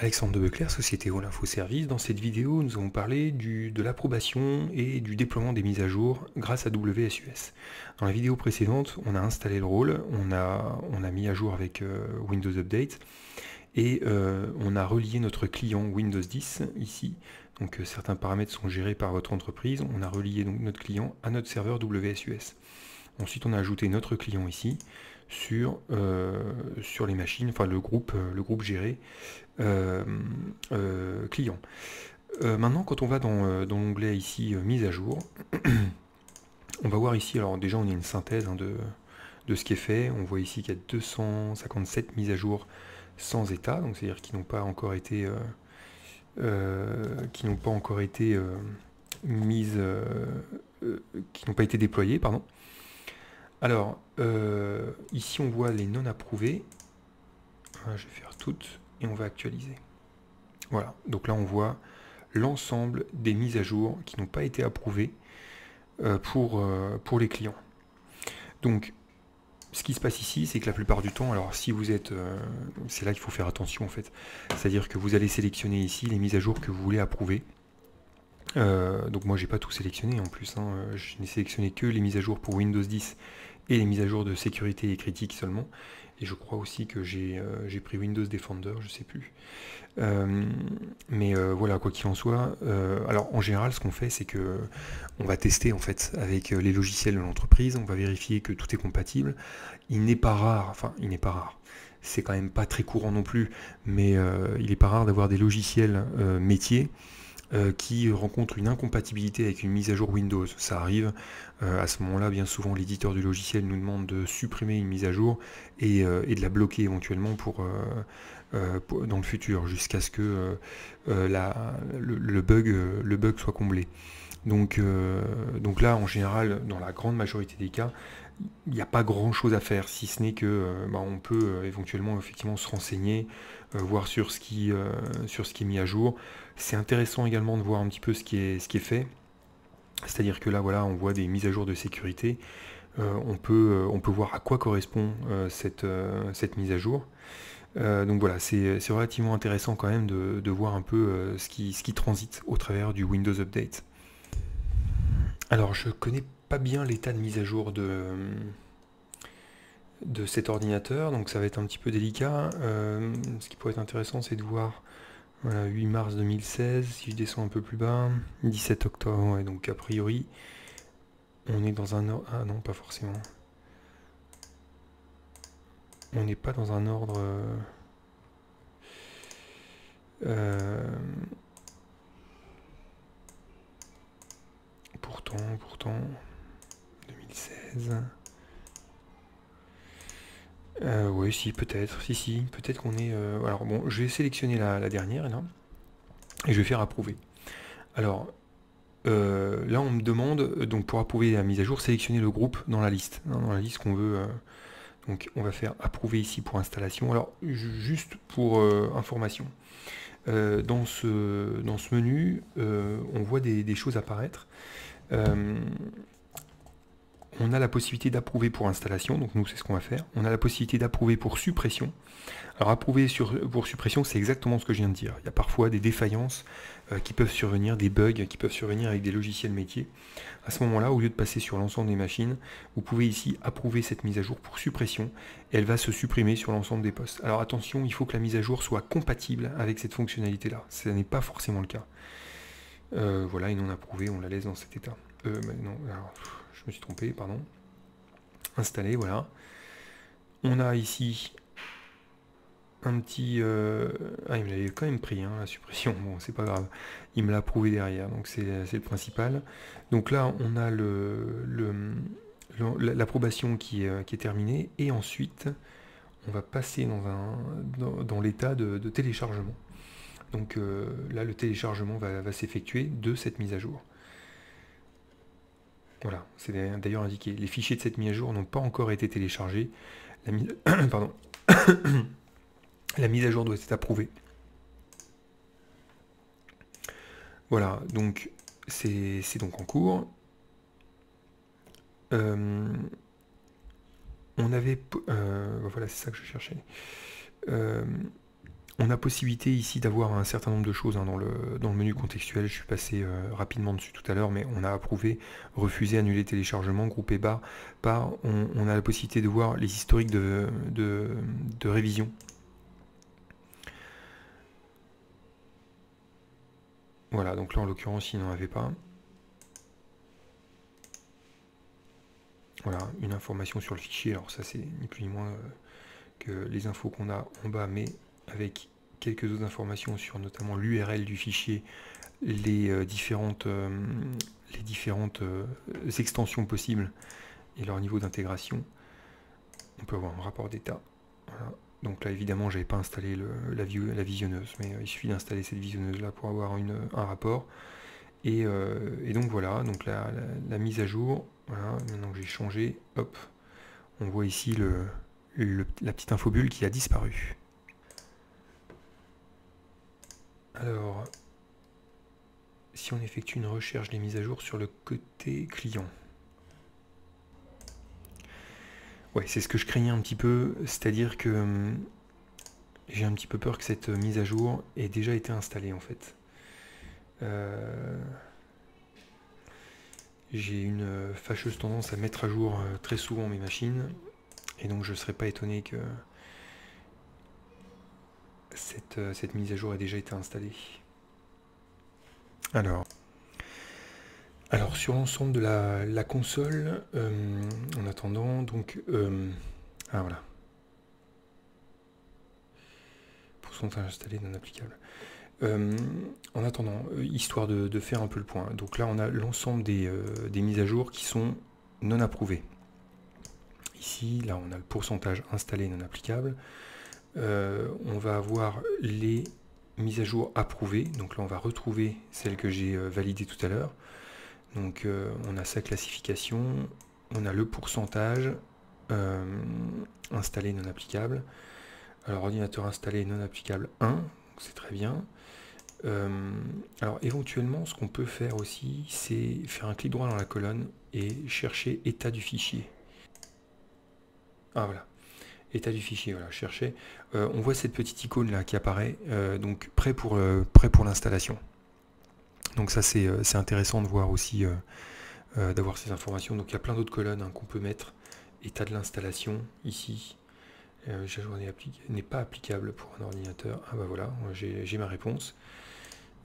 Alexandre de Beclerc, Société All Info Service. Dans cette vidéo, nous allons parler de l'approbation et du déploiement des mises à jour grâce à WSUS. Dans la vidéo précédente, on a installé le rôle, on a mis à jour avec Windows Update et on a relié notre client Windows 10 ici. Donc certains paramètres sont gérés par votre entreprise. On a relié donc notre client à notre serveur WSUS. Ensuite, on a ajouté notre client ici sur les machines, enfin le groupe géré client. Maintenant, quand on va dans l'onglet ici mise à jour, on va voir ici, alors déjà on a une synthèse de ce qui est fait. On voit ici qu'il y a 257 mises à jour sans état, donc c'est-à-dire qui n'ont pas encore été mises, qui n'ont pas été déployées, pardon. Alors, ici on voit les non approuvées. Je vais faire toutes et on va actualiser. Voilà, donc là on voit l'ensemble des mises à jour qui n'ont pas été approuvées pour les clients. Donc, ce qui se passe ici, c'est que la plupart du temps, alors si vous êtes... c'est là qu'il faut faire attention en fait. C'est-à-dire que vous allez sélectionner ici les mises à jour que vous voulez approuver. Donc moi j'ai pas tout sélectionné en plus, hein. Je n'ai sélectionné que les mises à jour pour Windows 10 et les mises à jour de sécurité et critique seulement. Et je crois aussi que j'ai pris Windows Defender, je sais plus. Mais voilà, quoi qu'il en soit, alors en général ce qu'on fait c'est que on va tester en fait avec les logiciels de l'entreprise, on va vérifier que tout est compatible. Il n'est pas rare, enfin il n'est pas rare, c'est quand même pas très courant non plus, mais il n'est pas rare d'avoir des logiciels métiers qui rencontre une incompatibilité avec une mise à jour Windows. Ça arrive, à ce moment-là, bien souvent l'éditeur du logiciel nous demande de supprimer une mise à jour et de la bloquer éventuellement dans le futur, jusqu'à ce que le bug soit comblé. Donc là, en général, dans la grande majorité des cas, il n'y a pas grand chose à faire, si ce n'est que on peut éventuellement effectivement se renseigner, voir sur ce qui est mis à jour. C'est intéressant également de voir un petit peu ce qui est fait. C'est-à-dire que là, voilà, on voit des mises à jour de sécurité. On peut voir à quoi correspond cette mise à jour. Donc voilà, c'est relativement intéressant quand même de voir un peu ce qui transite au travers du Windows Update. Alors, je connais pas bien l'état de mise à jour de cet ordinateur, donc ça va être un petit peu délicat. Ce qui pourrait être intéressant, c'est de voir, voilà, 8 mars 2016, si je descends un peu plus bas, 17 octobre, ouais, donc a priori, on est dans un ordre... Ah non, pas forcément. On n'est pas dans un ordre... Pourtant, 2016... oui, si, peut-être, si, peut-être qu'on est... alors bon, je vais sélectionner la dernière, là, et je vais faire approuver. Alors, là, on me demande, donc pour approuver la mise à jour, sélectionner le groupe dans la liste, hein, dans la liste qu'on veut. Donc, on va faire approuver ici pour installation. Alors, juste pour information, dans ce menu, on voit des choses apparaître. On a la possibilité d'approuver pour installation, donc nous c'est ce qu'on va faire. On a la possibilité d'approuver pour suppression. Alors approuver pour suppression, c'est exactement ce que je viens de dire. Il y a parfois des défaillances qui peuvent survenir, des bugs qui peuvent survenir avec des logiciels métiers. À ce moment-là, au lieu de passer sur l'ensemble des machines, vous pouvez ici approuver cette mise à jour pour suppression et elle va se supprimer sur l'ensemble des postes. Alors attention, il faut que la mise à jour soit compatible avec cette fonctionnalité-là. Ce n'est pas forcément le cas. Voilà, et non approuvé, on la laisse dans cet état. Non, alors, je me suis trompé, pardon. Installer, voilà. On a ici un petit... Ah, il me l'avait quand même pris, hein, la suppression. Bon, c'est pas grave. Il me l'a approuvé derrière, donc c'est le principal. Donc là, on a l'approbation qui est terminée. Et ensuite, on va passer dans l'état de téléchargement. Donc là, le téléchargement va s'effectuer de cette mise à jour. Voilà, c'est d'ailleurs indiqué. Les fichiers de cette mise à jour n'ont pas encore été téléchargés. Pardon. La mise à jour doit être approuvée. Voilà, donc c'est donc en cours. On avait... voilà, c'est ça que je cherchais. On a possibilité ici d'avoir un certain nombre de choses dans le menu contextuel. Je suis passé rapidement dessus tout à l'heure, mais on a approuvé, refusé, annulé téléchargement, groupé barre. On a la possibilité de voir les historiques de révision. Voilà, donc là en l'occurrence il n'en avait pas. Voilà, une information sur le fichier. Alors ça c'est ni plus ni moins que les infos qu'on a en bas, mais avec quelques autres informations sur notamment l'URL du fichier, les différentes extensions possibles et leur niveau d'intégration. On peut avoir un rapport d'état. Voilà. Donc là évidemment j'avais pas installé la visionneuse, mais il suffit d'installer cette visionneuse là pour avoir un rapport. Et donc voilà, donc la mise à jour, voilà, maintenant que j'ai changé, hop, on voit ici la petite infobulle qui a disparu. Alors, si on effectue une recherche des mises à jour sur le côté client. Ouais, c'est ce que je craignais un petit peu, c'est-à-dire que j'ai un petit peu peur que cette mise à jour ait déjà été installée en fait. J'ai une fâcheuse tendance à mettre à jour très souvent mes machines, et donc je ne serais pas étonné que cette mise à jour ait déjà été installée. Alors sur l'ensemble de la console, en attendant, donc, ah voilà, pourcentage installé non applicable. En attendant, histoire de faire un peu le point, donc là on a l'ensemble des mises à jour qui sont non approuvées. Ici, là on a le pourcentage installé non applicable. On va avoir les mises à jour approuvées, donc là on va retrouver celle que j'ai validée tout à l'heure. Donc on a sa classification, on a le pourcentage installé non applicable. Alors ordinateur installé non applicable 1, c'est très bien. Alors éventuellement ce qu'on peut faire aussi, c'est faire un clic droit dans la colonne et chercher état du fichier. Ah voilà, état du fichier, voilà, chercher. On voit cette petite icône là qui apparaît, donc prêt pour l'installation. Donc ça c'est intéressant de voir aussi, d'avoir ces informations. Donc il y a plein d'autres colonnes qu'on peut mettre. État de l'installation ici. Mise à jour n'est pas applicable pour un ordinateur. Ah bah voilà, j'ai ma réponse.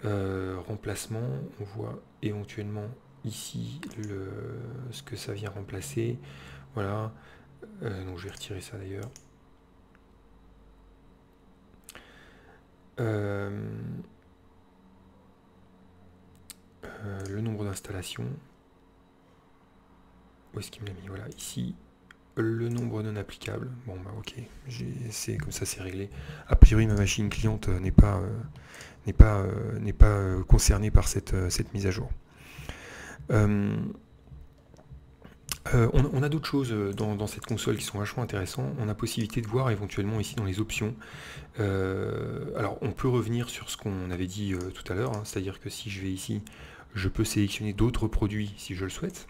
Remplacement, on voit éventuellement ici ce que ça vient remplacer. Voilà. Donc je vais retirer ça d'ailleurs. Le nombre d'installations. Où est-ce qu'il me l'a mis? Voilà, ici. Le nombre non applicable. Bon bah ok, c'est comme ça, c'est réglé. A priori ma machine cliente n'est pas concernée par cette mise à jour. On a d'autres choses dans cette console qui sont vachement intéressantes. On a possibilité de voir éventuellement ici dans les options. Alors on peut revenir sur ce qu'on avait dit tout à l'heure, c'est-à-dire que si je vais ici, je peux sélectionner d'autres produits si je le souhaite.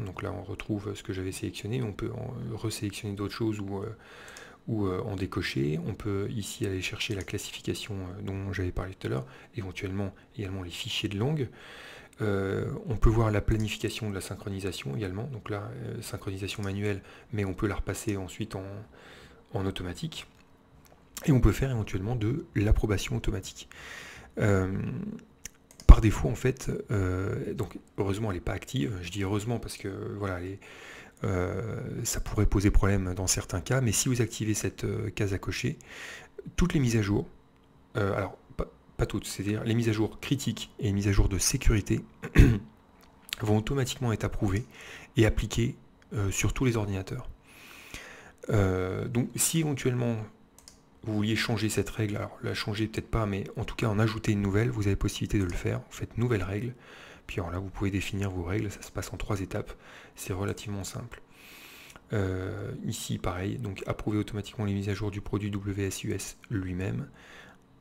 Donc là on retrouve ce que j'avais sélectionné, on peut resélectionner d'autres choses ou en décocher. On peut ici aller chercher la classification dont j'avais parlé tout à l'heure, éventuellement également les fichiers de langue. On peut voir la planification de la synchronisation également, donc là synchronisation manuelle, mais on peut la repasser ensuite en automatique. Et on peut faire éventuellement de l'approbation automatique. Par défaut en fait, donc heureusement elle n'est pas active, je dis heureusement parce que voilà, ça pourrait poser problème dans certains cas, mais si vous activez cette case à cocher, toutes les mises à jour, alors pas toutes, c'est-à-dire les mises à jour critiques et les mises à jour de sécurité vont automatiquement être approuvées et appliquées sur tous les ordinateurs. Donc si éventuellement vous vouliez changer cette règle, alors la changer peut-être pas, mais en tout cas en ajouter une nouvelle, vous avez possibilité de le faire. Vous faites nouvelle règle, puis alors là vous pouvez définir vos règles, ça se passe en 3 étapes, c'est relativement simple. Ici pareil, donc approuver automatiquement les mises à jour du produit WSUS lui-même,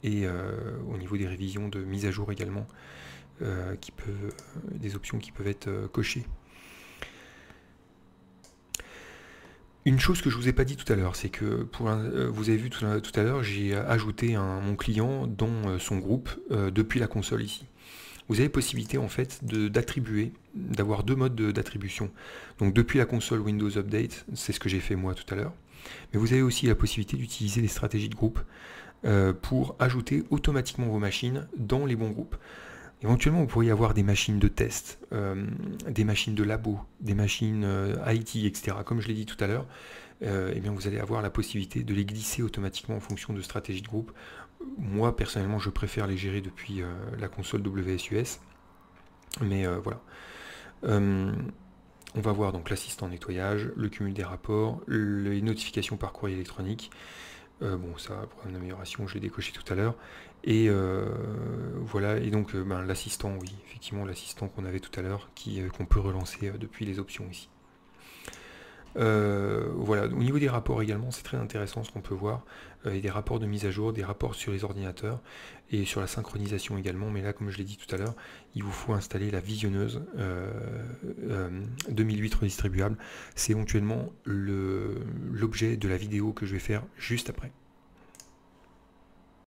et au niveau des révisions de mise à jour également, des options qui peuvent être cochées. Une chose que je vous ai pas dit tout à l'heure, c'est que vous avez vu tout à l'heure, j'ai ajouté mon client dans son groupe depuis la console ici. Vous avez possibilité en fait d'avoir deux modes d'attribution. Donc depuis la console Windows Update, c'est ce que j'ai fait moi tout à l'heure. Mais vous avez aussi la possibilité d'utiliser les stratégies de groupe pour ajouter automatiquement vos machines dans les bons groupes. Éventuellement, vous pourriez avoir des machines de test, des machines de labo, des machines IT, etc. Comme je l'ai dit tout à l'heure, eh bien vous allez avoir la possibilité de les glisser automatiquement en fonction de stratégies de groupe. Moi, personnellement, je préfère les gérer depuis la console WSUS. Mais voilà. On va voir donc l'assistant nettoyage, le cumul des rapports, les notifications par courrier électronique. Bon, ça, programme d'amélioration, je l'ai décoché tout à l'heure. Et voilà, et donc l'assistant, oui, effectivement, l'assistant qu'on avait tout à l'heure, qu'on peut relancer depuis les options ici. Voilà, au niveau des rapports également, c'est très intéressant ce qu'on peut voir. Il y a des rapports de mise à jour, des rapports sur les ordinateurs et sur la synchronisation également. Mais là, comme je l'ai dit tout à l'heure, il vous faut installer la visionneuse 2008 redistribuable. C'est éventuellement l'objet de la vidéo que je vais faire juste après.